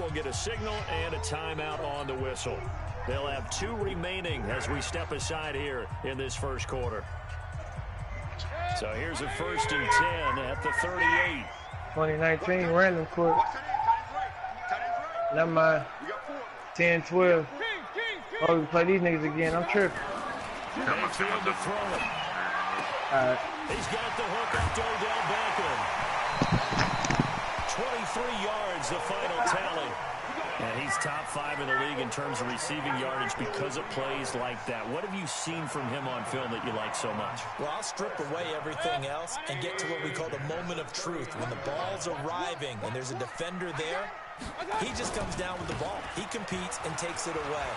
will get a signal and a timeout on the whistle. They'll have 2 remaining as we step aside here in this first quarter. So here's a 1st and 10 at the 38. 2019 random court. Never mind. 10-12. Oh, we play these niggas again. I'm tripping. Mayfield to throw it. All right. He's got the hook up to Odell Beckham. 23 yards, the final tally. And he's top 5 in the league in terms of receiving yardage because of plays like that. What have you seen from him on film that you like so much? Well, I'll strip away everything else and get to what we call the moment of truth. When the ball's arriving and there's a defender there, he just comes down with the ball. He competes and takes it away.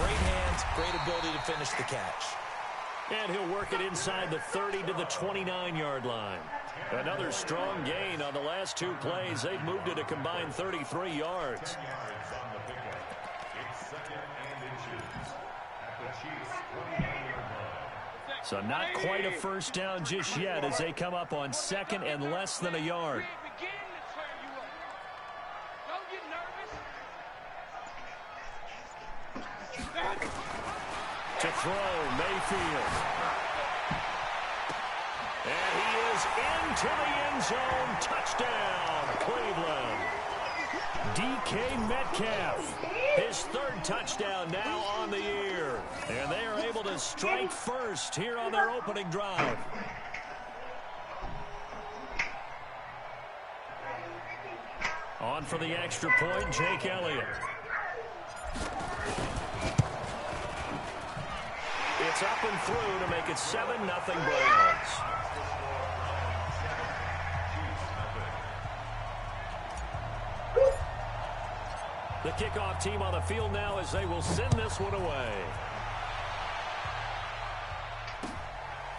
Great hands, great ability to finish the catch. And he'll work it inside the 30 to the 29-yard line. Another strong gain on the last 2 plays. They've moved it a combined 33 yards. So not quite a first down just yet as they come up on 2nd and less than a yard. To throw, Mayfield. And he is into the end zone. Touchdown, Cleveland. DK Metcalf, his 3rd touchdown now on the year. And they are able to strike first here on their opening drive. On for the extra point, Jake Elliott. It's up and through to make it 7-0 Browns. The kickoff team on the field now as they will send this one away.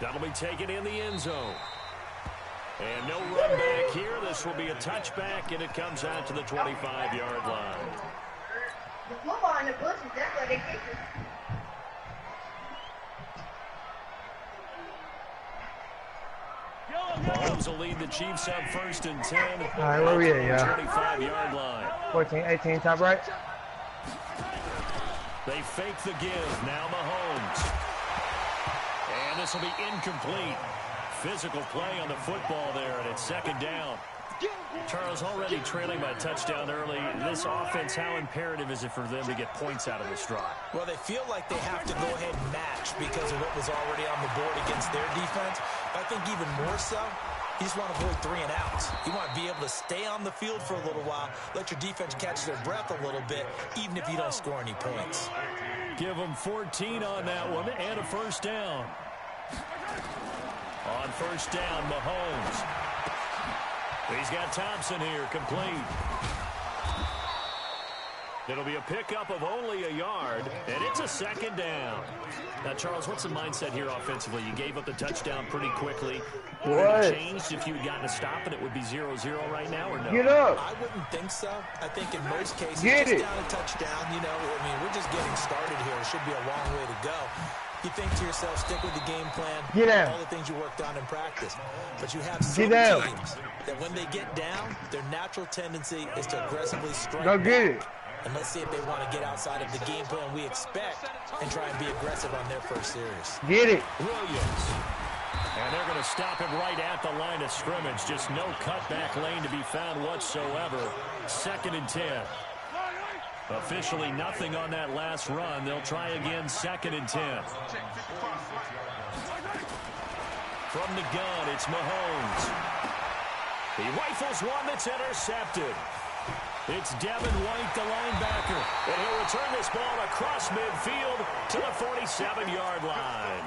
That'll be taken in the end zone. And no run back here. This will be a touchback, and it comes out to the 25-yard line. The football in the bushes, that's where they kick it. Mahomes will lead the Chiefs up 1st and 10. All right, where we at, y'all? 25-yard line. 14, 18, top right. They fake the give. Now Mahomes. And this will be incomplete. Physical play on the football there, and it's 2nd down. Charles, already trailing by a touchdown early. This offense, how imperative is it for them to get points out of this drive? Well, they feel like they have to go ahead and match because of what was already on the board against their defense. But I think even more so, you just want to avoid 3 and outs. You want to be able to stay on the field for a little while, let your defense catch their breath a little bit, even if you don't score any points. Give them 14 on that one and a 1st down. On 1st down, Mahomes. He's got Thompson here, complete. It'll be a pickup of only a yard, and it's a 2nd down. Now, Charles, what's the mindset here offensively? You gave up the touchdown pretty quickly. Would it have changed if you had gotten a stop and it would be 0-0 right now, or no? Get up. I wouldn't think so. I think in most cases, Get just it. down a touchdown, you know, I mean, we're just getting started here. It should be a long way to go. You think to yourself, stick with the game plan, Get out. all the things you worked on in practice. But you have some Get out. teams that when they get down, their natural tendency is to aggressively strike Go back. get it. And let's see if they want to get outside of the game plan we expect and try and be aggressive on their first series. Get it. Williams. And they're going to stop him right at the line of scrimmage. Just no cutback lane to be found whatsoever. 2nd and 10. Officially nothing on that last run. They'll try again 2nd and 10. From the gun, it's Mahomes. He rifles one that's intercepted. It's Devin White, the linebacker. And he'll return this ball across midfield to the 47-yard line.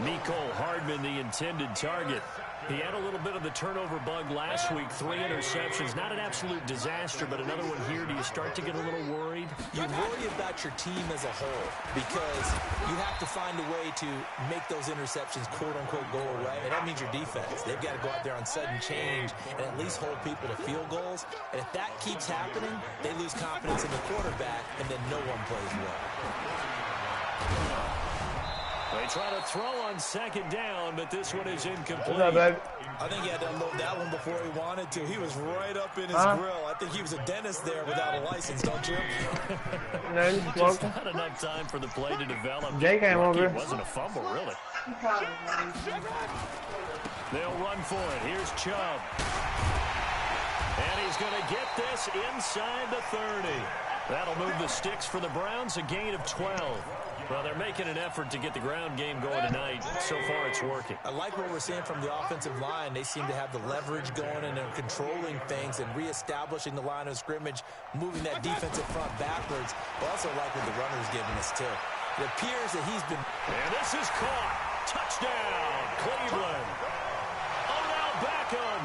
Mecole Hardman, the intended target. He had a little bit of the turnover bug last week. 3 interceptions. Not an absolute disaster, but another one here. Do you start to get a little worried? You worry about your team as a whole because you have to find a way to make those interceptions, quote-unquote, go away. And that means your defense. They've got to go out there on sudden change and at least hold people to field goals. And if that keeps happening, they lose confidence in the quarterback, and then no one plays well. They try to throw on second down, but this one is incomplete. What's up, baby? I think he had to unload that one before he wanted to. He was right up in his grill. I think he was a dentist there without a license, don't you? Just not enough time for the play to develop. Jay came over. It wasn't a fumble, really. They'll run for it. Here's Chubb. And he's going to get this inside the 30. That'll move the sticks for the Browns, a gain of 12. Well, they're making an effort to get the ground game going tonight. So far, it's working. I like what we're seeing from the offensive line. They seem to have the leverage going, and they're controlling things and reestablishing the line of scrimmage, moving that defensive front backwards. I also like what the runner's giving us, too. It appears that he's been... And this is caught. Touchdown, Cleveland. Odell Beckham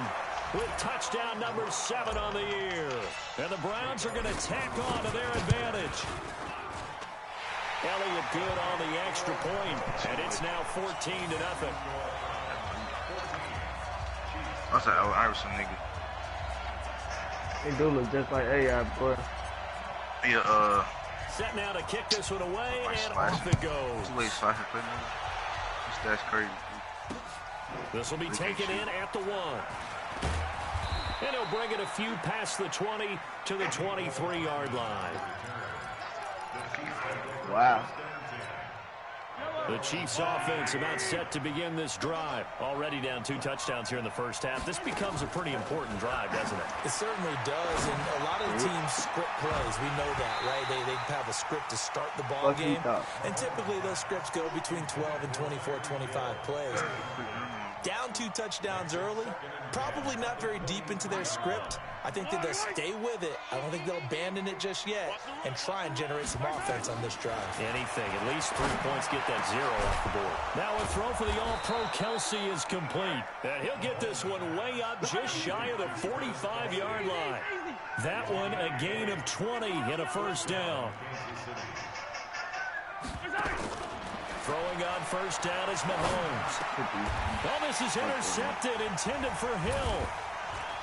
with touchdown number 7 on the year. And the Browns are going to tack on to their advantage. Elliott good on the extra point, and it's now 14-0. That's an Iverson nigga. He do look just like AI, boy. Yeah, Set now to kick this one away, and slice. off it goes. Two-way slice and play. That's crazy. This will be taken in at the 1. And he'll bring it a few past the 20 to the 23-yard line. Wow. The Chiefs offense about set to begin this drive. Already down 2 touchdowns here in the first half. This becomes a pretty important drive, doesn't it? It certainly does, and a lot of the teams script plays. We know that, right? They have a script to start the ball game, and typically those scripts go between 12 and 24, 25 plays. Down 2 touchdowns early, probably not very deep into their script. I think that they'll stay with it. I don't think they'll abandon it just yet and try and generate some offense on this drive. Anything. At least 3 points, get that 0 off the board. Now a throw for the All-Pro Kelsey is complete. And he'll get this one way up just shy of the 45-yard line. That one a gain of 20 and a first down. Throwing on first down is Mahomes. Well, this is intercepted, intended for Hill.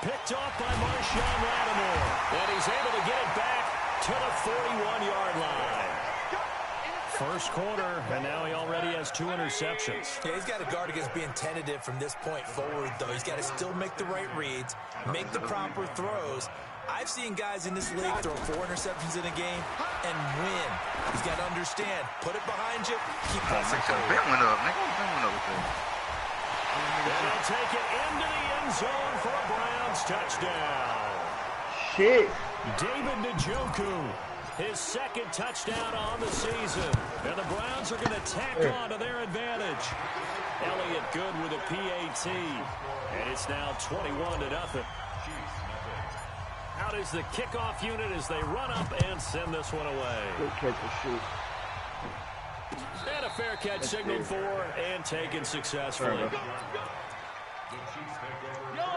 Picked off by Marshawn Lattimore. And he's able to get it back to the 41-yard line. First quarter, and now he already has 2 interceptions. Yeah, he's got to guard against being tentative from this point forward, though. He's got to still make the right reads, make the proper throws. I've seen guys in this league throw 4 interceptions in a game and win. He's got to understand, put it behind you, keep pressing forward. Ben went up, nigga. Ben went up with that. And they'll take it into the end zone for a Browns touchdown. Shit. David Njoku, his 2nd touchdown on the season. And the Browns are going to tack on to their advantage. Elliott good with a PAT. And it's now 21-0. Out is the kickoff unit as they run up and send this one away. Good catch and shoot. And a fair catch signaled for and taken successfully.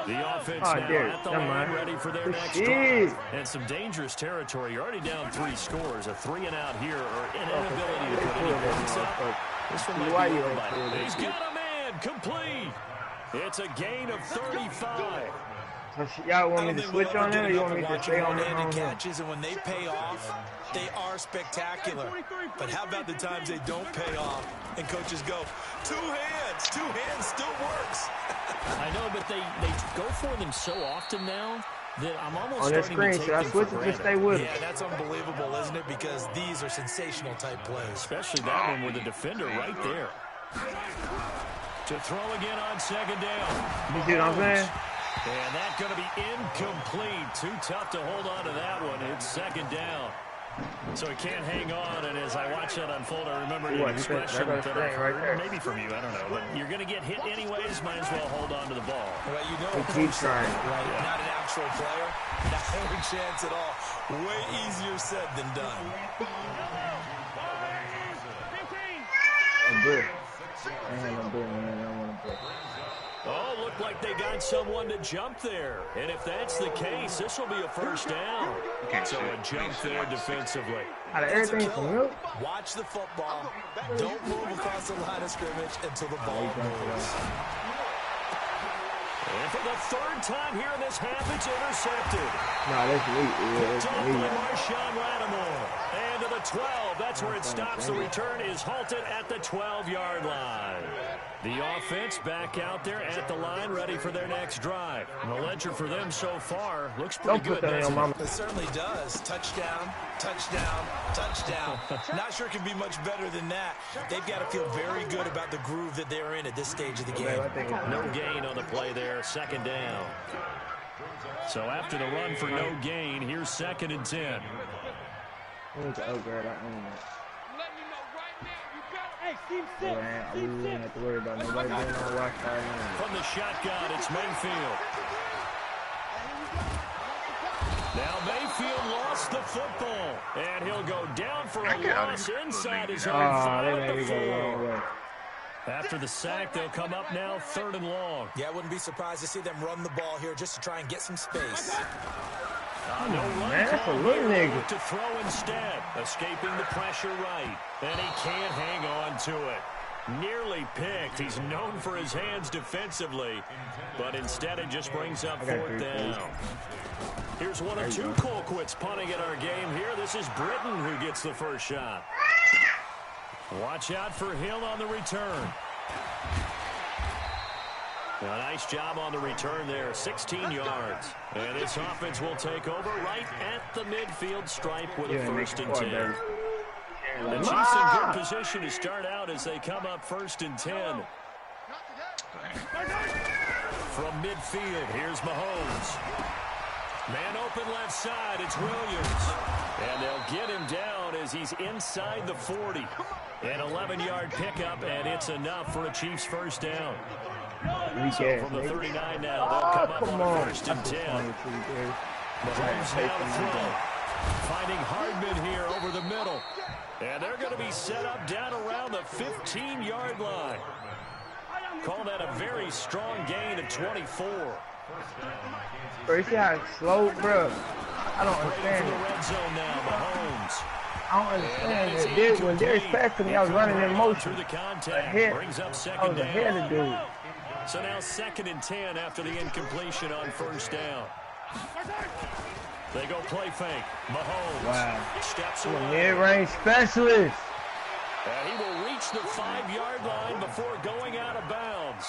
The offense now at the line, ready for their next drive. And some dangerous territory. You're already down 3 scores. A 3 and out here, or an inability to put any points up. This one might be over by. He's got a man complete. It's a gain of 35. Y'all want me to switch on it, or you want me to stay on it? Catches, and when they pay off, they are spectacular. But how about the times they don't pay off, and coaches go, 2 hands. 2 hands still works. I know, but they go for them so often now that I'm almost on this screen. Should I switch it to stay with it? Yeah, that's unbelievable, isn't it? Because these are sensational type plays. Especially that one with the defender right there. To throw again on second down. You see what I'm saying? And that's going to be incomplete. Too tough to hold on to that one. It's second down. So he can't hang on, and as I watch that unfold, I remember an expression that I've heard, maybe from you, I don't know, but you're going to get hit anyways, might as well hold on to the ball. Well, you know, keep trying. Right? Yeah. Not an actual player, not a chance at all. Way easier said than done. I'm good. I ain't no good, man. I don't want to play. Oh, looked like they got someone to jump there. And if that's the case, this will be a first down. So a jump there defensively. Out of everything from you. Watch the football. Don't move across the line of scrimmage until the ball moves. And for the 3rd time here in this half, it's intercepted. Nah, that's neat. Yeah, Picked off by Marshawn Lattimore. And to the 12. That's where it stops. The return is halted at the 12-yard line. The offense back out there at the line, ready for their next drive. The ledger for them so far looks pretty good, doesn't it? It certainly does. Touchdown, touchdown, touchdown. Not sure it can be much better than that. They've got to feel very good about the groove that they're in at this stage of the game. No gain on the play there, second down. So after the run for no gain, here's 2nd and 10. We need to upgrade our internet. We wouldn't have to worry about nobody being on Wi-Fi. From the shotgun, it's Mayfield. Now Mayfield lost the football, and he'll go down for a loss inside his own 5 at the 4. After the sack, they'll come up now 3rd and long. Yeah, I wouldn't be surprised to see them run the ball here just to try and get some space. No run man, that's a call little here. nigga. To throw instead, escaping the pressure right, and he can't hang on to it. Nearly picked. He's known for his hands defensively, but instead it just brings up 4th down. Here's one of 2 Colquitts punting at our game here. This is Britton who gets the first shot. Watch out for Hill on the return. A nice job on the return there, 16 yards. And this offense will take over right at the midfield stripe with a 1st and 10. The Chiefs in good position to start out as they come up 1st and 10. From midfield, here's Mahomes. Man open left side, it's Williams. And they'll get him down as he's inside the 40. An 11-yard pickup, and it's enough for a Chiefs 1st down. So from the 39 now, they'll come up on 1st and 10. Mahomes now to throw. Finding Hardman here over the middle. And they're going to be set up down around the 15-yard line. Call that a very strong gain of 24. Bro, you see how it's slow, bro? I don't understand the it. red zone now, Mahomes. I don't understand it. When Darius passed to me, I was running in motion. Through the contact, Ahead. brings up I 2nd was ahead down. of dude. So now 2nd and 10 after the incompletion on 1st down. They go play fake. Mahomes steps away. Mid-range specialist. And he will reach the 5-yard line before going out of bounds.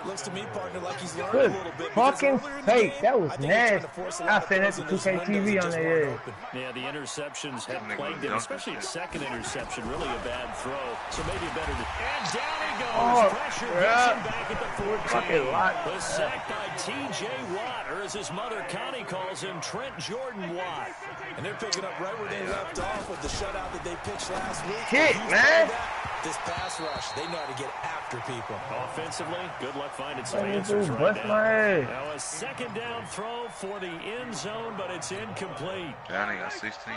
Looks to me, partner, like he's learned Good a little bit. fucking fake. That was nasty. I said that that's the 2K TV on their head. Yeah, the interceptions have plagued him, especially a second interception. Really a bad throw. So maybe better to... And down he goes. Pressure gets him back at the 14. The sack by T.J. Watt, or as his mother Connie calls him, Trent Jordan Watt. And they're picking up right where they left off with the shutout that they pitched last week. Hit, man. This pass rush, they know how to get after people. Offensively, good luck finding some answers right now. Now a 2nd down throw for the end zone, but it's incomplete. Yeah, I got 16.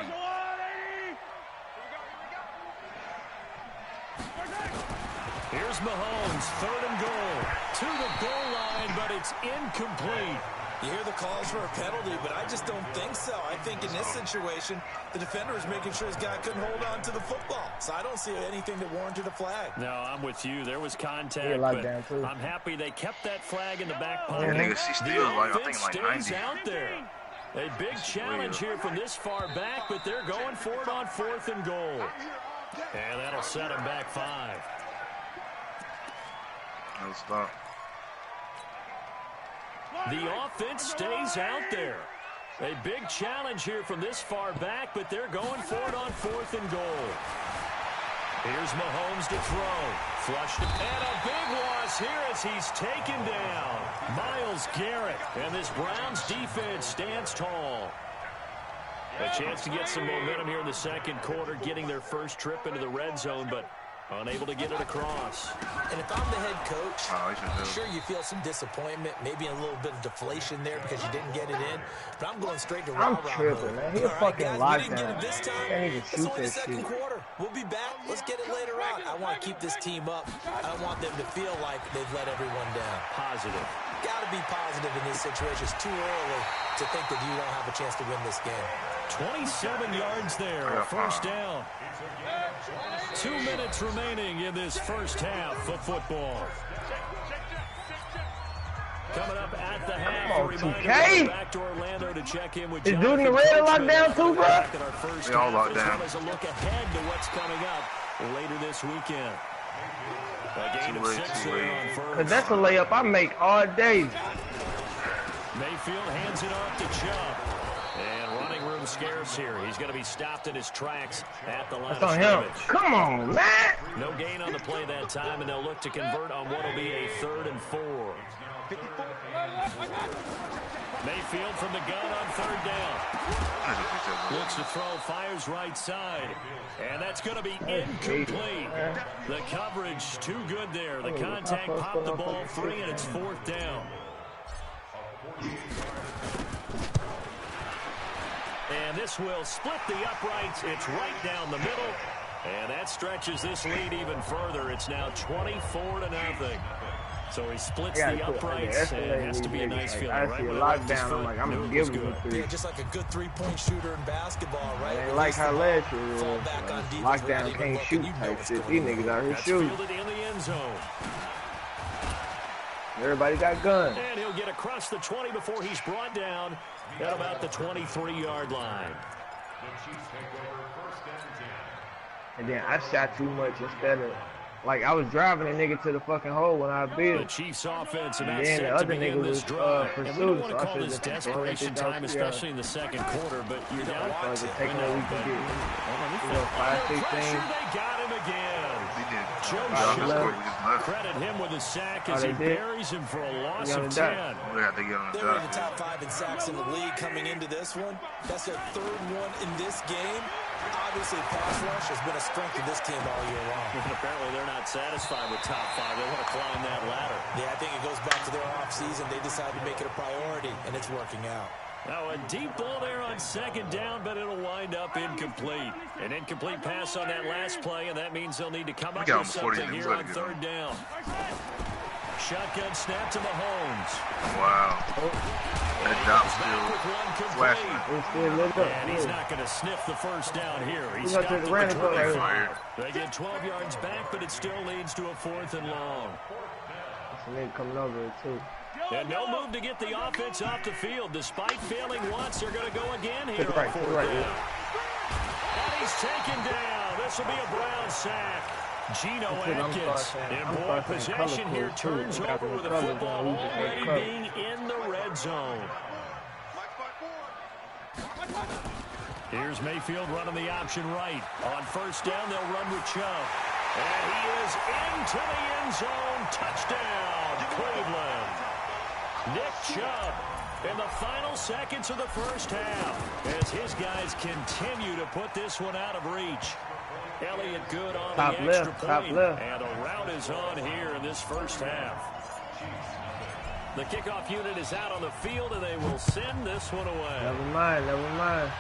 Here's Mahomes, 3rd and goal. To the goal line, but it's incomplete. You hear the calls for a penalty, but I just don't think so. I think in this situation, the defender is making sure his guy couldn't hold on to the football. So I don't see anything that warranted a flag. No, I'm with you. There was contact, but I'm happy they kept that flag in the back pocket. The offense stays out there. A big challenge here from this far back, but they're going for it on 4th and goal. And that'll set them back 5. No stop. The offense stays out there. A big challenge here from this far back, but they're going for it on 4th and goal. Here's Mahomes to throw. Flushed and a big loss here as he's taken down. Myles Garrett, and this Browns defense stands tall. A chance to get some momentum here in the 2nd quarter, getting their first trip into the red zone, but unable to get it across. And if I'm the head coach, sure you feel some disappointment, maybe a little bit of deflation there because you didn't get it in. But I'm going straight to I'm tripping, man. He a fucking lockdown. We didn't get it this time. It's only the 2nd quarter. We'll be back. Let's get it later on. I want to keep this team up. I don't want them to feel like they've let everyone down. Positive. Got to be positive in this situation. It's too early to think that you don't have a chance to win this game. 27 yards there, 1st down. 2 minutes remaining in this first half of football. Coming up at the half, Come on, a reminder 2K. back to Orlando to check in with Is Jonathan dude in the red Coachman locked down too, bro? back at our first They all half, locked as down. well as a look ahead to what's coming up later this weekend. A gain of 6 there on first. Cause that's a layup I make all day. Mayfield hands it off to Chubb. And running room scarce here. He's going to be stopped in his tracks at the line That's of on him. scrimmage. Come on, man. No gain on the play that time, and they'll look to convert on what will be a 3rd and 4. Mayfield from the gun on 3rd down. Looks to throw, fires right side. And that's going to be incomplete. The coverage too good there. The contact popped the ball free, and it's 4th down. And this will split the uprights. It's right down the middle. And that stretches this lead even further. It's now 24-0. So he splits the uprights, and it has to be a nice feeling. I Right see a with the left lockdown. foot, I'm like, I'm knew gonna it give was him good. a 3. Yeah, just like a good three-point shooter in basketball, right? Ain't like how last year was. Fall back on defense Lockdown without even can't looking. shoot You know type what's shit. going These on. niggas out here That's shooting. fielded in the end zone. Everybody got guns. And he'll get across the 20 before he's brought down at about the 23-yard line. And then I shot too much instead of, like, I was driving a nigga to the fucking hole when I The built. Chiefs offense about And then the set to other begin nigga this was drive. And we don't pursued, want so to I call should've this just thrown desperation it down time, the especially in the second quarter, but you're down. So it's taking what we can get. You know, Under 5, 16. pressure, they got him again. He did. Joe Got him Schiller, score, we just left. credit him with a sack Oh, as he they did? buries him for a loss You of got 10. We had to get on the They were in the dot. top 5 in sacks in the league coming into this one. That's their 3rd one in this game. Obviously, pass rush has been a strength of this team all year long. And apparently they're not satisfied with top 5. They want to climb that ladder. Yeah, I think it goes back to their offseason. They decided to make it a priority, and it's working out. Now a deep ball there on 2nd down, but it'll wind up incomplete. An incomplete pass on that last play, and that means they'll need to come up got with him 40 something minutes here later, on get 3rd down. Shotgun snap to Mahomes. Wow. That dot still With one flashing. complete. It's still lit up. And he's not going to sniff the first down here. He's He's up stopped to at the the random play. 25. They get 12 yards back, but it still leads to a 4th and long. Some nigga coming over it too. And no move to get the offense off the field. Despite failing once, they're going to go again here To the on right, to the 4th right, down. yeah. And he's taken down. This will be a Brown sack. Geno That's it, I'm Atkins starting- in I'm ball starting possession color here codes, too. turns Got over the with the colors football on, we just already make colors. being in the red zone. Here's Mayfield running the option right. On 1st down, they'll run with Chubb. And he is into the end zone. Touchdown, Cleveland. Nick Chubb in the final seconds of the first half as his guys continue to put this one out of reach. Elliott good on Top the extra left, top point. left. And a rout is on here in this first half. The kickoff unit is out on the field, and they will send this one away. Never mind, never mind.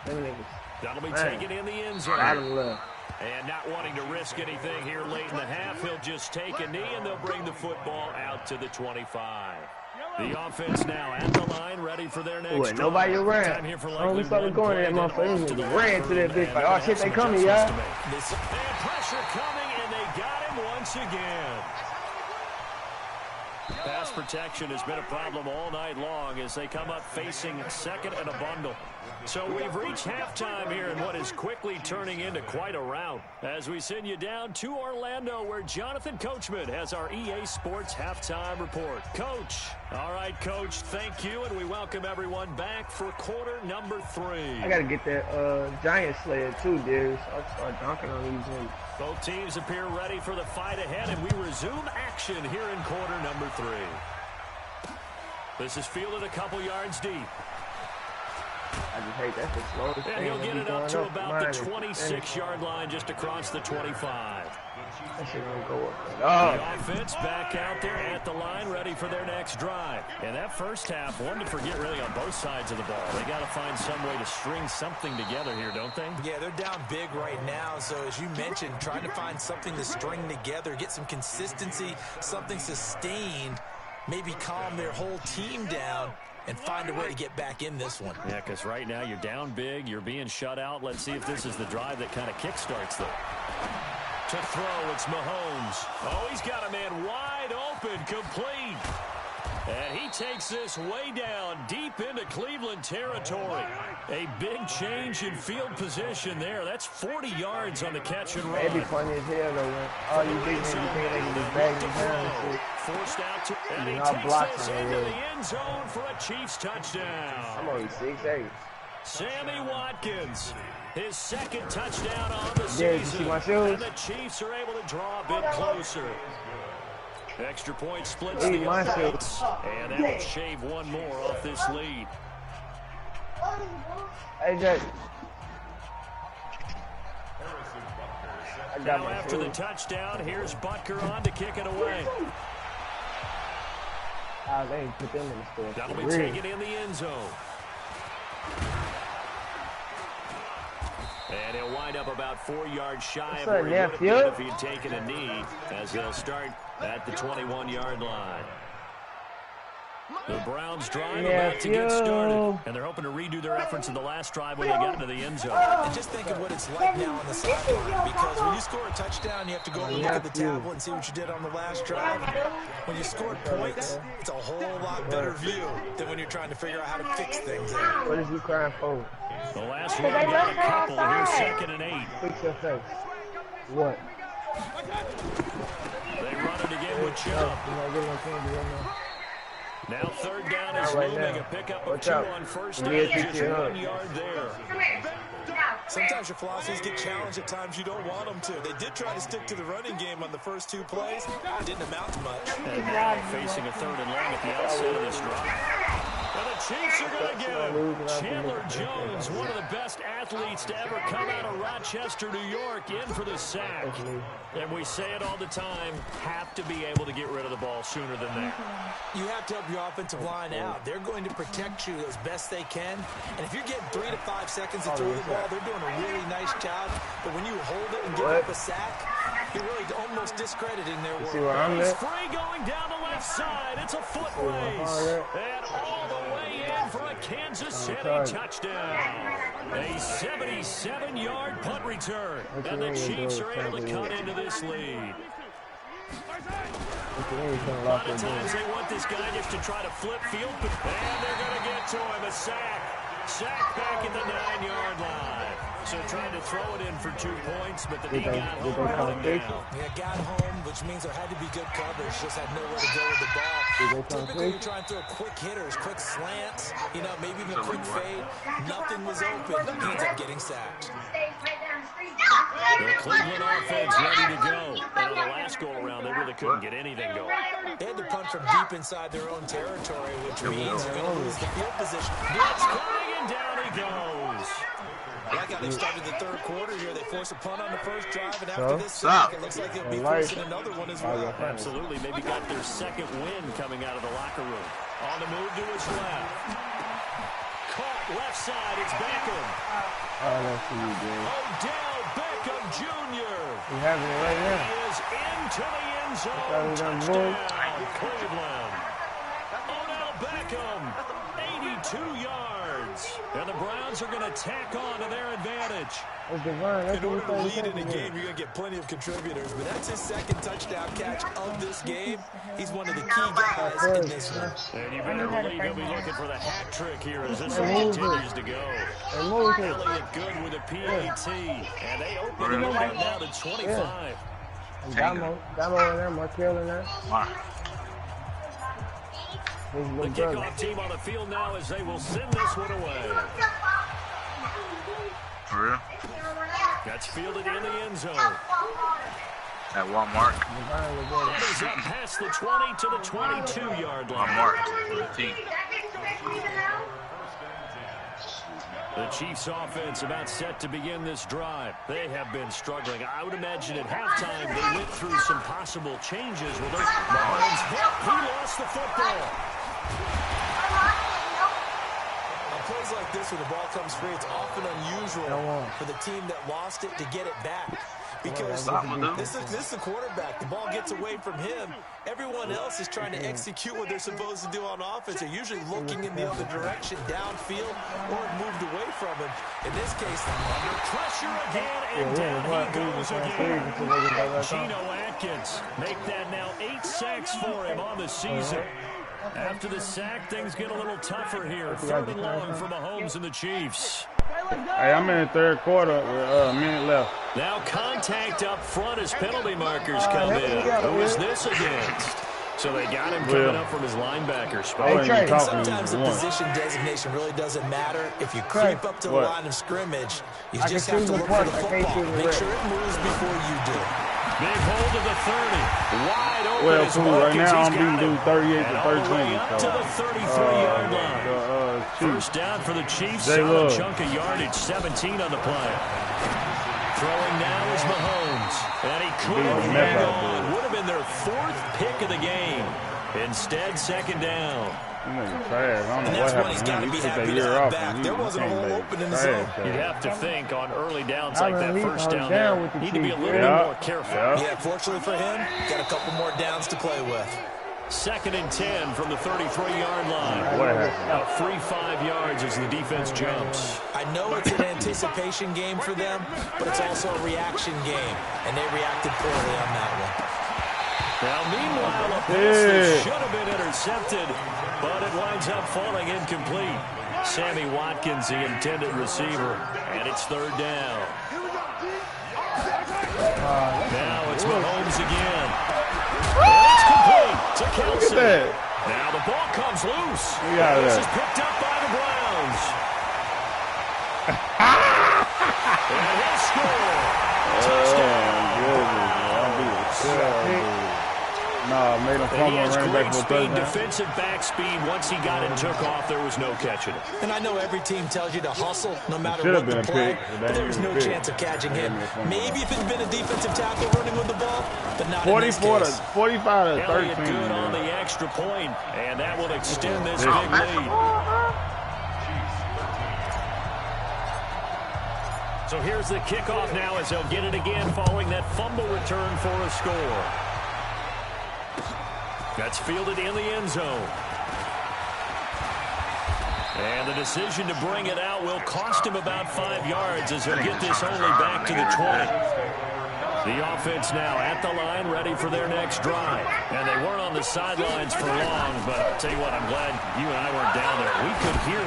Them niggas. That'll be Man. taken in the end zone. Bottom left. And not wanting to risk anything here late in the half, he'll just take a knee, and they'll bring the football out to the 25. The offense now at the line, ready for their next Ooh, nobody drive. around. Time here for Only likely something one going in that play, then motherfucker. off to the Niggas ran to that and bitch they're like, gonna oh have shit, some they coming, adjustments y'all. to make. They had pressure coming, and they got him once again. Pass protection has been a problem all night long as they come up facing 2nd and a bundle. So we've reached halftime here in what is quickly turning into quite a rout as we send you down to Orlando where Jonathan Coachman has our EA Sports halftime report. Coach. All right, Coach, thank you, and we welcome everyone back for quarter number 3. I gotta get that giant sled too, dude. So I start dunking on these niggas. Both teams appear ready for the fight ahead, and we resume action here in quarter number 3. This is fielded a couple yards deep. I just hate that's the slowest And thing. he'll to get be it up going to up. about Mine the is 26-yard line just across the 25. That shit gonna go up. The Oh, offense back out there at the line, ready for their next drive. And that first half, one to forget really on both sides of the ball. They got to find some way to string something together here, don't they? Yeah, they're down big right now, so as you mentioned, trying to find something to string together, get some consistency, something sustained, maybe calm their whole team down, and find a way to get back in this one. Yeah, because right now you're down big, you're being shut out. Let's see if this is the drive that kind of kickstarts them. To throw, it's Mahomes. Oh, he's got a man wide open, complete. And he takes this way down, deep into Cleveland territory. A big change in field position there. That's 40 yards on the catch and run. It'd be funny as hell, though, when all you big niggas think they can just bag me down and shit. Forced out to, and he You're not takes blocking this it, into yeah. the end zone for a Chiefs touchdown. I'm only 6'8". Sammy Watkins, his second touchdown on the Yeah, season. you see my shoes? And the Chiefs are able to draw a bit closer. Extra point splits Hey, the my offense, and that will shave one more off this lead. Hey, Jay. I got Now my after the shoes. touchdown, here's Butker on to kick it away. Ah, they ain't put them in the store. That'll be Real. taken in the end zone. And he'll wind up about 4 yards shy of What's where he up, would have been nephew? if he had taken a knee, as they'll start at the 21-yard line. The Browns drive about to get started, and they're hoping to redo their efforts in the last drive when they got into the end zone. And just think of what it's like now on the sideline, because when you score a touchdown, you have to go and look at the tablet and see what you did on the last drive. When you scored points, it's a whole lot better view than when you're trying to figure out how to fix things there. What is he crying for? The last one got a couple. Here's 2nd and 8. Fix your face. What? They run it again with You Chubb. know, get no candy right now. Now 3rd down is Right looming. now. A pickup of Watch 2 out. on 1st We'll down, get you just to your 1 hook. yard there. Sometimes your philosophies get challenged at times you don't want them to. They did try to stick to the running game on the first 2 plays. It didn't amount to much. And now facing a 3rd and long at the outset of this drive. And the Chiefs are going to give him Chandler Jones, one of the best athletes to ever come out of Rochester, New York, in for the sack. And we say it all the time, have to be able to get rid of the ball sooner than that. You have to help your offensive line out. They're going to protect you as best they can. And if you're getting 3 to 5 seconds to throw the ball, they're doing a really nice job. But when you hold it and give up a sack, you're really almost discrediting their work. See where I'm He's at? free going down the left side. It's a foot race. And all the way in for a Kansas City touchdown. A 77-yard punt return. And the Chiefs are able to cut into this lead. A lot of times they want this guy just to try to flip field. And they're going to get to him. A sack. Sack back at the 9-yard line. So trying to throw it in for 2 points, but the D got home and held him down. Yeah, got home, which means there had to be good coverage. Just had nowhere to go with the ball. Typically, you try and throw quick hitters, quick slants, you know, maybe even a quick fade. Nothing was open. He ends up getting sacked. The Cleveland offense ready to go. And on the last go-around, they really couldn't get anything going. They had to punch from deep inside their own territory, which means they're going to lose the field position. Blitz coming, and down he goes. Like how they started the 3rd quarter here. They forced a punt on the first drive, and after this sack, it looks like they'll be forcing another one as well. Absolutely. Maybe got their 2nd win coming out of the locker room. On the move to his left. Caught left side. It's Beckham. Oh, that's what you did. Odell Beckham Jr. You having it right now? He is into the end zone. Touchdown, Cleveland. Odell Beckham, 82 yards. And the Browns are going to tack on to their advantage. That's divine. That's In order to what lead in a game, you're going to get plenty of contributors, but that's his 2nd touchdown catch of this game. He's one of the key guys in this one. And you better believe he'll be looking for the hat trick here as this one continues to go. Elliott good with a PAT, and they open it up now to 25. Damo in there, Markel in there. The kickoff team on the field now as they will send this one away. For real? That's fielded in the end zone. At Walmart. Is up past the 20 to the 22-yard line. Walmart. 15. The Chiefs offense about set to begin this drive. They have been struggling. I would imagine at halftime they went through some possible changes with those. Mahomes hit. He lost the football. On plays like this where the ball comes free, it's often unusual for the team that lost it to get it back. Because this is the quarterback. The ball gets away from him. Everyone else is trying to execute what they're supposed to do on offense. They're usually looking in the other direction, downfield, or moved away from him. In this case, under pressure again, and down he goes again. Geno Atkins make that now 8 sacks for him on the season. After the sack, things get a little tougher here. 3rd and long for Mahomes and the Chiefs. Hey, I'm in the 3rd quarter with a minute left. Now contact up front as penalty markers come in. Who is this against? So they got him coming up from his linebacker spot. Hey, sometimes the position designation really doesn't matter. If you creep up to the line of scrimmage, you just have to look for the football. Make sure it moves before you do. Big hold of the 30. Wide open. Well, cool. Right now I'm beating dude 38 to 13. Up to the 33-yard line. First down for the Chiefs. Solid chunk of yardage. 17 on the play. Throwing now is Mahomes. And he could have hang on. Would have been their 4th pick of the game. Instead, 2nd down. And that's when he's got to be happy to have back. There wasn't a hole open in the zone. You'd have to think on early downs like that first down there, need to be a little bit more careful. Yeah, fortunately for him, got a couple more downs to play with. 2nd and 10 from the 33-yard line. About 3-5 yards as the defense jumps. I know it's an anticipation game for them, but it's also a reaction game, and they reacted poorly on that one. Now, meanwhile, a pass that should have been intercepted, but it winds up falling incomplete. Sammy Watkins, the intended receiver, and it's 3rd down. Now it's Mahomes again. It's complete to Kelsey. Now the ball comes loose. This is picked up by the Browns. And he'll score. Touchdown. No, made him fumble and ran back for a touchdown. Defensive back speed. Once he got it and took off, there was no catching it. And I know every team tells you to hustle no matter what the play, but there was no chance of catching him. Maybe if it had been a defensive tackle running with the ball, but not in this case. 45 to 13. Good on the extra point, and that will extend this big lead. So here's the kickoff now as they'll get it again following that fumble return for a score. That's fielded in the end zone. And the decision to bring it out will cost him about 5 yards as he'll get this only back to the 20. The offense now at the line, ready for their next drive. And they weren't on the sidelines for long, but I'll tell you what, I'm glad you and I weren't down there. We could hear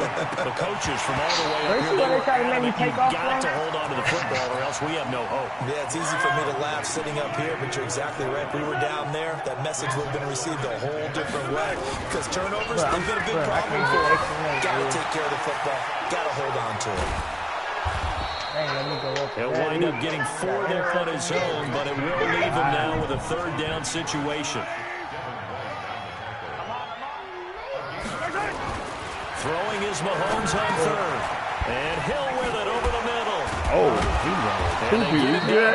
the coaches from all the way up here. You've got to hold on to the football or else we have no hope. Yeah, it's easy for me to laugh sitting up here, but you're exactly right. If we were down there, that message would have been received a whole different way. Because turnovers, they've been a big problem for them. Got to take care of the football. Got to hold on to it. He'll wind up getting 4 there on his own, but it will leave him now with a 3rd down situation. Throwing is Mahomes on 3rd. And Hill with it over the middle.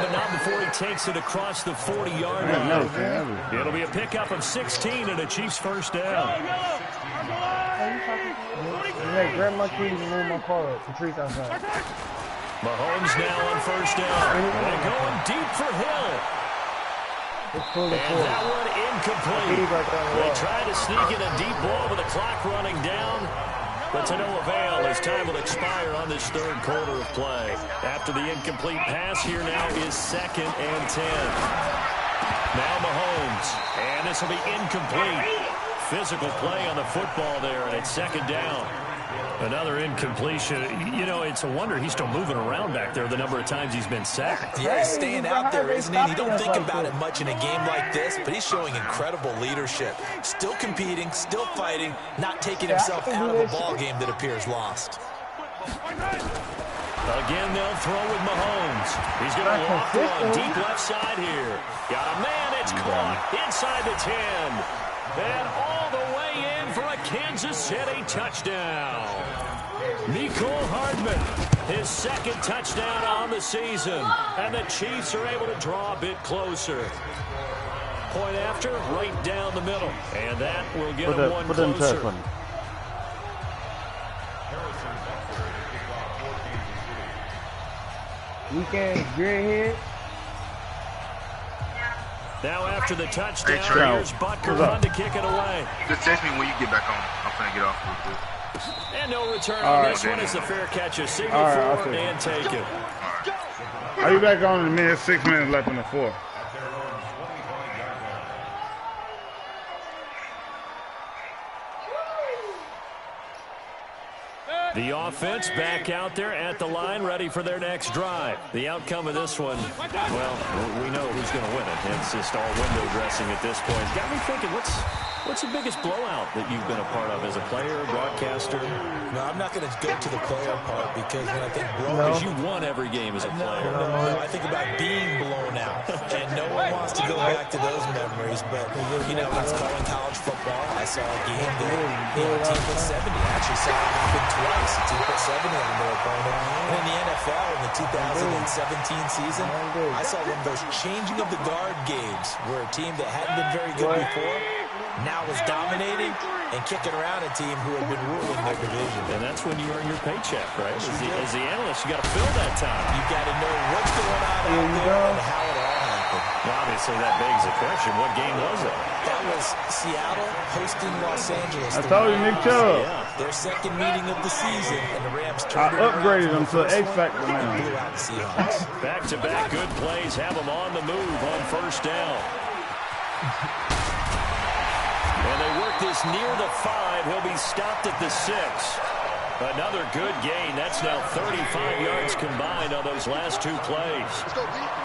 But not before he takes it across the 40-yard line. It'll be a pickup of 16 and a Chiefs 1st down. Hey, grab my keys and move my car up. Patrice outside. Mahomes now on 1st down. And going deep for Hill. And that one incomplete. They tried to sneak in a deep ball with the clock running down, but to no avail as time will expire on this 3rd quarter of play. After the incomplete pass, here now is 2nd and 10. Now Mahomes, and this will be incomplete. Physical play on the football there, and it's 2nd down. Another incompletion. You know, it's a wonder he's still moving around back there the number of times he's been sacked. Yeah, he's staying out there, isn't he? You don't think about it much in a game like this, but he's showing incredible leadership. Still competing, still fighting, not taking himself out of a ball game that appears lost. Again, they'll throw with Mahomes. He's going to walk on deep left side here. Got a man, it's caught inside the 10. And all the way in for a Kansas City touchdown. Mecole Hardman, his 2nd touchdown on the season. And the Chiefs are able to draw a bit closer. Point after, right down the middle. And that will get them one closer. Weekend gray here. Now after the touchdown, here's Butker run to kick it away. Just text me when you get back on. I'm finna get off real quick. And no return on this one as the fair catch. A signal for it and take it. Are you back on in a minute? 6 minutes left in the 4th. offense back out there at the line, ready for their next drive. The outcome of this one, well, we know who's going to win it. It's just all window dressing at this point. Got me thinking, what's the biggest blowout that you've been a part of as a player, broadcaster? No, I'm not going to go to the player part because when I think blowout, because you won every game as a player. No, I think about being blown out, and no one wants to go back to those memories. But you know, when I was calling college football, I saw a game that a team put 70. I actually saw it happen twice. A team put 70 on their opponent. And in the NFL, in the 2017 season, I saw one of those changing of the guard games where a team that hadn't been very good before now was dominating and kicking around a team who had been ruling their division. And that's when you earn your paycheck, right? As the analyst, you got to fill that time. You got to know what's going on out there and how it all happened. Well, obviously, that begs the question: what game was it? That was Seattle hosting Los Angeles. I told you, Nick Chubb. Their second meeting of the season, and the Rams I upgraded them to X Factor now. blew out the Seahawks. Back-to-back good plays have them on the move on first down. And they work this near the 5. He'll be stopped at the 6. Another good gain. That's now 35 yards combined on those last 2 plays.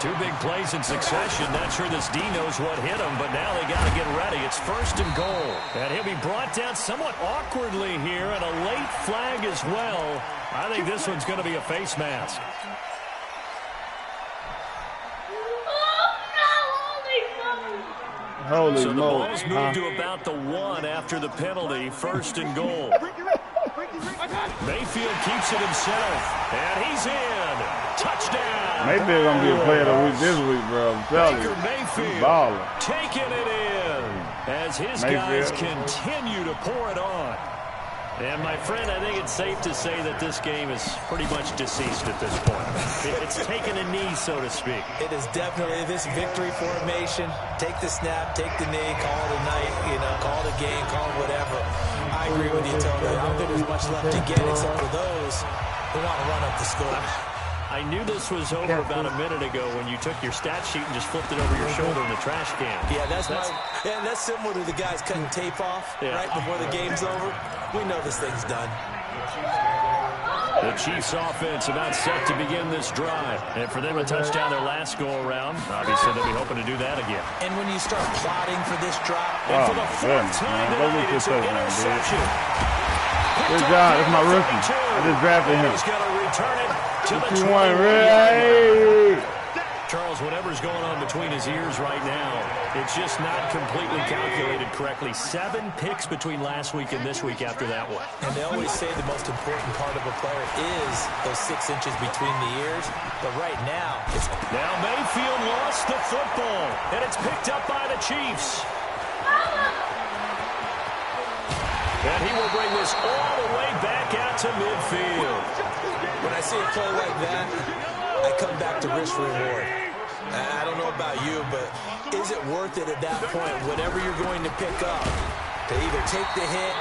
2 big plays in succession. Not sure this D knows what hit him, but now they got to get ready. It's first and goal. And he'll be brought down somewhat awkwardly here, and a late flag as well. I think this one's going to be a face mask. Holy so the smokes. ball's moved to about the 1 after the penalty. First and goal. Mayfield keeps it himself, and he's in. Touchdown. Mayfield going to be a player of the week this week, bro. I'm telling you. Mayfield baller. taking it in as his guys continue to pour it on. And, my friend, I think it's safe to say that this game is pretty much deceased at this point. It's taken a knee, so to speak. It is definitely this victory formation. Take the snap, take the knee, call it a night, call it a game, call it whatever. I agree with you totally. I don't think there's much left to get except for those who want to run up the score. I knew this was over about a minute ago when you took your stat sheet and just flipped it over your shoulder in the trash can. Yeah, that's similar to the guys cutting tape off right before the game's over. We know this thing's done. The Chiefs offense about set to begin this drive. And for them to touch down their last go-around, obviously they'll be hoping to do that again. And when you start plotting for this drive, and for the 4th time tonight, it's an interception. Good job. That's my rookie. I just drafted him. He's going to return it to the 21. Charles, whatever's going on between his ears right now, it's just not completely calculated correctly. 7 picks between last week and this week after that one. And they always say the most important part of a player is those 6 inches between the ears. But right now, it's... Now Mayfield lost the football, and it's picked up by the Chiefs. And he will bring this all the way back out to midfield. When I see a play like that, I come back to risk reward. I don't know about you, but is it worth it at that point, whatever you're going to pick up, to either take the hit,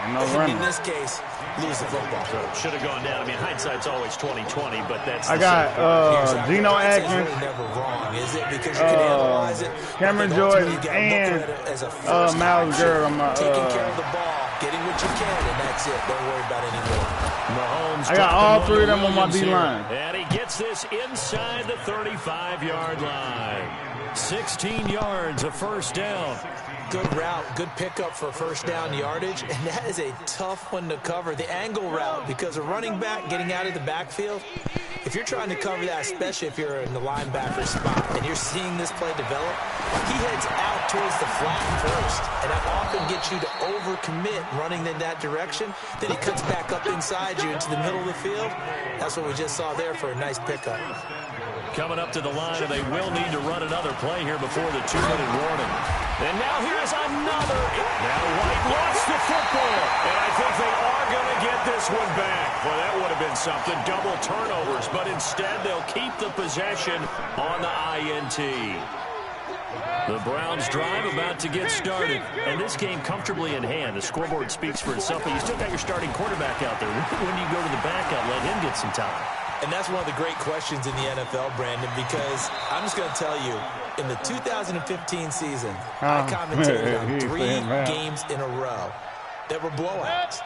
and in this case, lose the football? Should have gone down. I mean, hindsight's always 20/20, but that's... I got Geno Atkins. It's really never wrong, is it? Because you can analyze it. Cameron Jordan and Miles Garrett on my... taking care of the ball, getting what you can, and that's it. Don't worry about any more. Mahomes, I got all 3 of them on my D-line. And he gets this inside the 35-yard line. 16 yards, a first down. Good route, good pickup for first down yardage, and that is a tough one to cover. The angle route, because a running back getting out of the backfield, if you're trying to cover that, especially if you're in the linebacker spot, and you're seeing this play develop, he heads out towards the flat first, and that often gets you to overcommit running in that direction. Then he cuts back up inside you into the middle of the field. That's what we just saw there for a nice pickup. Coming up to the line, and they will need to run another play here before the 2-minute warning. And now here's another. Now White lost the football, and I think they are going to get this one back. Well, that would have been something, double turnovers, but instead they'll keep the possession on the INT. The Browns drive about to get started, and this game comfortably in hand. The scoreboard speaks for itself, but you still got your starting quarterback out there. When do you go to the backup, let him get some time? And that's one of the great questions in the NFL, Brandon, because I'm just going to tell you, in the 2015 season, I commentated on 3 games in a row that were blowouts.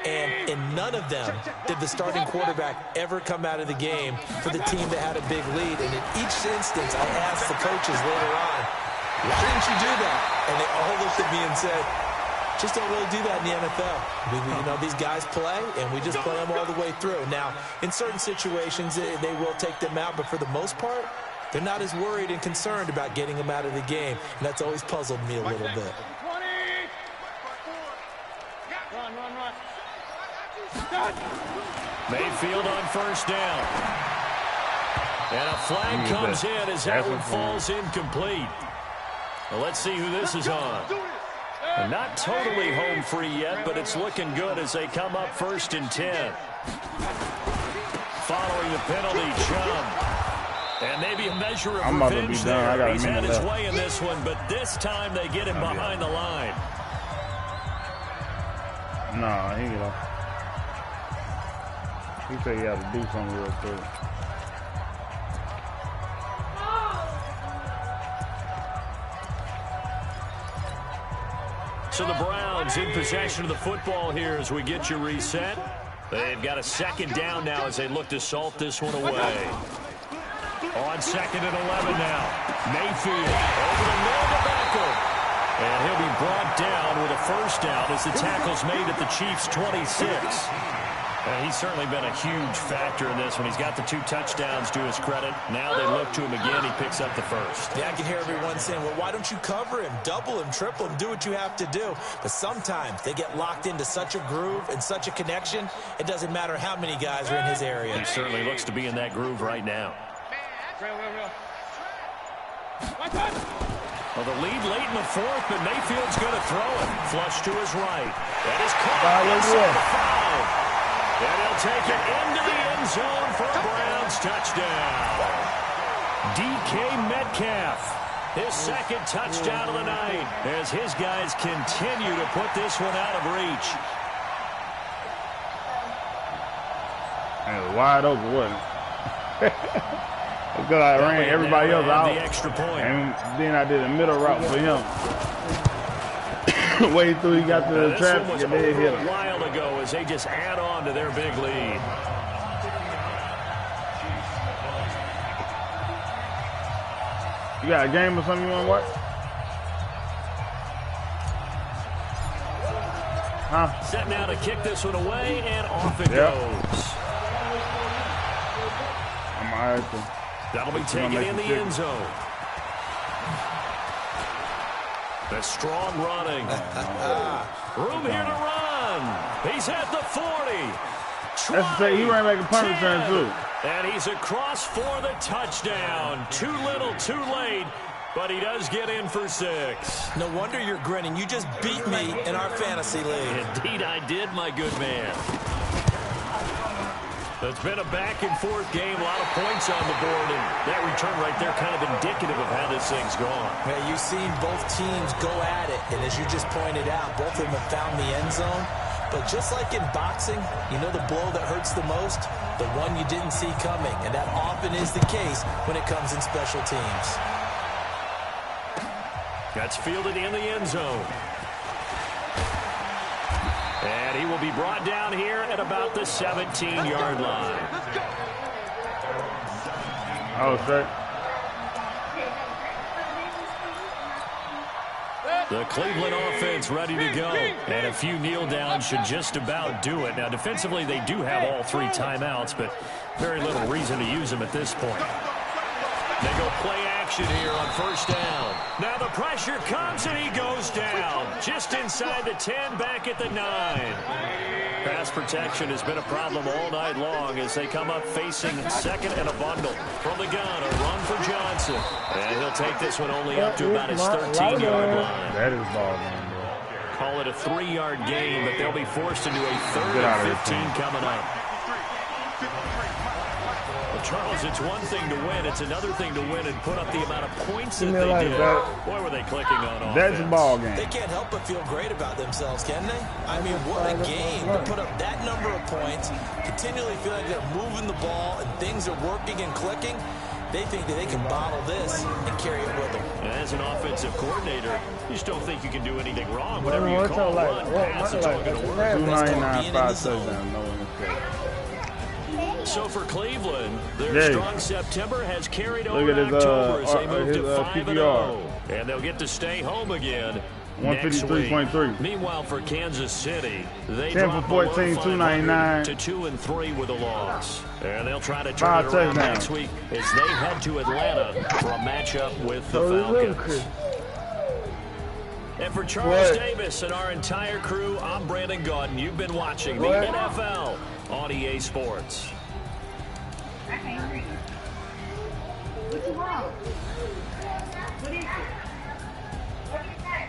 And in none of them did the starting quarterback ever come out of the game for the team that had a big lead. And in each instance, I asked the coaches later on, why didn't you do that? And they all looked at me and said, just don't really do that in the NFL. These guys play, and we just play them all the way through. Now, in certain situations, they will take them out, but for the most part, they're not as worried and concerned about getting them out of the game, and that's always puzzled me a little bit. Mayfield on first down. And a flag comes in as that one falls incomplete. Well, let's see who this is on. Not totally home free yet, but it's looking good as they come up 1st and 10. Following the penalty, Chubb. And maybe a measure of revenge there. He's had his way in this one, but this time they get him behind the line. Nah, he get off. He said he had to do something real quick. So the Browns in possession of the football here as we get you reset. They've got a 2nd down now as they look to salt this one away. On 2nd and 11 now. Mayfield over the middle of the backfield. And he'll be brought down with a 1st down as the tackle's made at the Chiefs' 26. He's certainly been a huge factor in this one. He's got the 2 touchdowns to his credit. Now they look to him again. He picks up the 1st. Yeah, I can hear everyone saying, well, why don't you cover him, double him, triple him, do what you have to do. But sometimes they get locked into such a groove and such a connection, it doesn't matter how many guys are in his area. He certainly looks to be in that groove right now. Well, the lead late in the 4th, but Mayfield's going to throw it. Flush to his right. That is caught inside the 5. And he'll take it into the end zone for a Browns touchdown. DK Metcalf, his 2nd touchdown of the night as his guys continue to put this one out of reach. And it was wide open, wasn't it? Because I ran everybody else out. The extra point. And then I did a middle route for him. Way through, he got to the traffic and they hit him. A while ago as they just add on to their big lead. You got a game or something you want to watch? Huh? Set now to kick this one away, and off it goes. I'm all right. That'll be taken in the end zone. The strong running. Room here to run. He's at the 40. That's to say, he ran back a punt return, too. And he's across for the touchdown. Too little, too late. But he does get in for 6. No wonder you're grinning. You just beat me in our fantasy league. Indeed I did, my good man. It's been a back-and-forth game, a lot of points on the board, and that return right there kind of indicative of how this thing's gone. Yeah, you've seen both teams go at it, and as you just pointed out, both of them have found the end zone. But just like in boxing, you know the blow that hurts the most? The one you didn't see coming, and that often is the case when it comes in special teams. That's fielded in the end zone. And he will be brought down here at about the 17-yard line. Oh, sir. The Cleveland offense ready to go. And a few kneel downs should just about do it. Now, defensively, they do have all 3 timeouts, but very little reason to use them at this point. They go play action here on first down. Now the pressure comes and he goes down. Just inside the 10, back at the 9. Pass protection has been a problem all night long as they come up facing 2nd and a bundle. From the gun, a run for Johnson. And he'll take this one only up to about his 13-yard line. That is ball game, bro. Call it a 3-yard gain, but they'll be forced into a 3rd and 15 coming up. Charles, it's one thing to win. It's another thing to win and put up the amount of points that they did. Boy, were they clicking on offense. That's a ball game. They can't help but feel great about themselves, can they? I mean, what a game to put up that number of points, continually feel like they're moving the ball and things are working and clicking. They think that they can bottle this and carry it with them. And as an offensive coordinator, you just don't think you can do anything wrong. Whatever you What's call like, run, pass, it's all going to work. 299, 5 touchdowns, no interception. So for Cleveland, their strong September has carried over his, October as they move his, to 5-0. PPR. And they'll get to stay home again. 153.3. Meanwhile, for Kansas City, they 10 drop for 14, 299 to 2-3 with a loss. And they'll try to turn it around next week as they head to Atlanta for a matchup with the Falcons. And for Charles Davis and our entire crew, I'm Brandon Gautin. You've been watching the NFL on EA Sports. I can't read. What you want? What is it? What is that?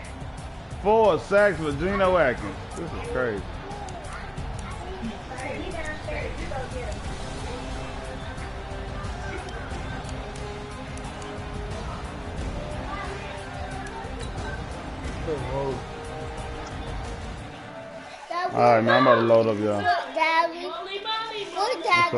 4 sacks for Geno Atkins. This is crazy. He downstairs. You go get him. All right, man, I'm about to load up, y'all.